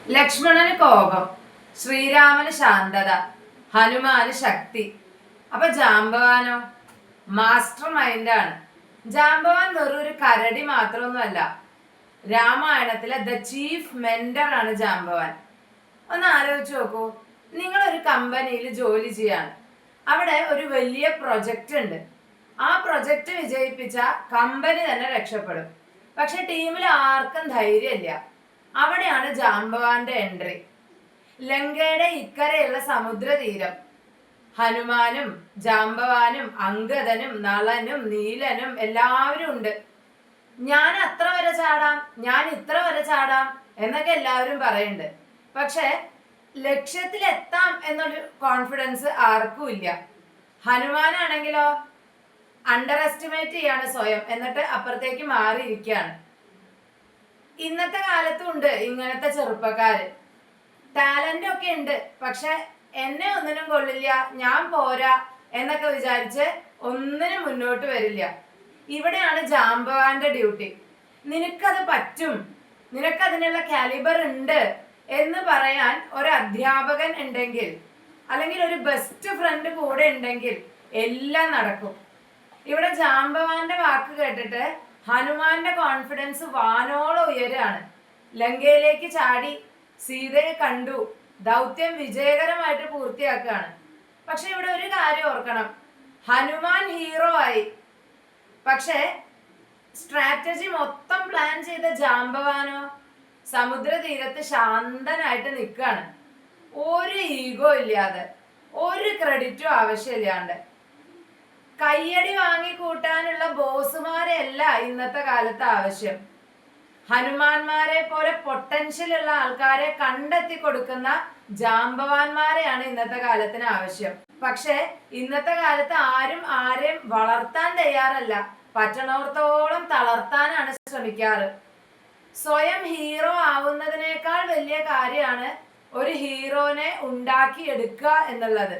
ലക്ഷ്മണന് കോപം, ശ്രീരാമന് ശാന്തത, ഹനുമാന് ശക്തി. അപ്പൊ ജാംബവാനോ മാസ്റ്റർ മൈൻഡാണ്. ജാംബവാൻ വെറൊരു കരടി മാത്രമൊന്നുമല്ല, രാമായണത്തിലെ ദ ചീഫ് മെന്റർ ആണ് ജാംബവാൻ. ഒന്ന് ആലോചിച്ച് നോക്കൂ, നിങ്ങളൊരു കമ്പനിയിൽ ജോലി ചെയ്യാണ്. അവിടെ ഒരു വലിയ പ്രൊജക്റ്റ് ഉണ്ട്. ആ പ്രൊജക്റ്റ് വിജയിപ്പിച്ച കമ്പനി തന്നെ രക്ഷപ്പെടും. പക്ഷെ ടീമിൽ ആർക്കും ധൈര്യമില്ല. അവിടെയാണ് ജാംബവാന്റെ എൻട്രി. ലങ്കയുടെ ഇക്കരെയുള്ള സമുദ്രതീരം. ഹനുമാനും ജാംബവാനും അങ്കദനും നളനും നീലനും എല്ലാവരും ഉണ്ട്. ഞാൻ അത്ര വരെ ചാടാം, ഞാൻ ഇത്ര വരെ ചാടാം എന്നൊക്കെ എല്ലാവരും പറയുന്നുണ്ട്. പക്ഷെ ലക്ഷ്യത്തിലെത്താം എന്നൊരു കോൺഫിഡൻസ് ആർക്കും ഇല്ല. ഹനുമാനാണെങ്കിലോ അണ്ടർ എസ്റ്റിമേറ്റ് ചെയ്യാണ് സ്വയം, എന്നിട്ട് അപ്പുറത്തേക്ക് മാറിയിരിക്കുകയാണ്. ഇന്നത്തെ കാലത്തും ഉണ്ട് ഇങ്ങനത്തെ ചെറുപ്പക്കാര്. ടാലന്റ് ഒക്കെ ഉണ്ട്, പക്ഷെ എന്നെ ഒന്നിനും കൊള്ളില്ല, ഞാൻ പോരാ എന്നൊക്കെ വിചാരിച്ച് ഒന്നിനും മുന്നോട്ട് വരില്ല. ഇവിടെയാണ് ജാംബവാന്റെ ഡ്യൂട്ടി. നിനക്കത് പറ്റും, നിനക്കതിനുള്ള കാലിബർ ഉണ്ട് എന്ന് പറയാൻ ഒരു അധ്യാപകൻ ഉണ്ടെങ്കിൽ, അല്ലെങ്കിൽ ഒരു ബെസ്റ്റ് ഫ്രണ്ട് കൂടെ ഉണ്ടെങ്കിൽ എല്ലാം നടക്കും. ഇവിടെ ജാംബവാന്റെ വാക്ക് കേട്ടിട്ട് ഹനുമാന്റെ കോൺഫിഡൻസ് വാനോളം ഉയരാണ്. ലങ്കയിലേക്ക് ചാടി സീതയെ കണ്ടു, ദൗത്യം വിജയകരമായിട്ട് പൂർത്തിയാക്കുകയാണ്. പക്ഷെ ഇവിടെ ഒരു കാര്യം ഓർക്കണം, ഹനുമാൻ ഹീറോ ആയി, പക്ഷെ സ്ട്രാറ്റജി മൊത്തം പ്ലാൻ ചെയ്ത ജാംബവാനോ സമുദ്രതീരത്ത് ശാന്തനായിട്ട് നിൽക്കുകയാണ്. ഒരു ഈഗോ ഇല്ലാതെ, ഒരു ക്രെഡിറ്റും ആവശ്യമില്ലാണ്ട്. കയ്യടി വാങ്ങി കൂട്ടാനുള്ള ബോസുമാരെ അല്ല ഇന്നത്തെ കാലത്ത് ആവശ്യം. ഹനുമാന്മാരെ പോലെ പൊട്ടൻഷ്യൽ ഉള്ള ആൾക്കാരെ കണ്ടെത്തി കൊടുക്കുന്ന ജാംബവാന്മാരെയാണ് ഇന്നത്തെ കാലത്തിന് ആവശ്യം. പക്ഷെ ഇന്നത്തെ കാലത്ത് ആരും ആരെയും വളർത്താൻ തയ്യാറല്ല, പറ്റണോർത്തോളം തളർത്താനാണ് ശ്രമിക്കാറ്. സ്വയം ഹീറോ ആവുന്നതിനേക്കാൾ വലിയ കാര്യമാണ് ഒരു ഹീറോനെ ഉണ്ടാക്കി എടുക്കുക എന്നുള്ളത്.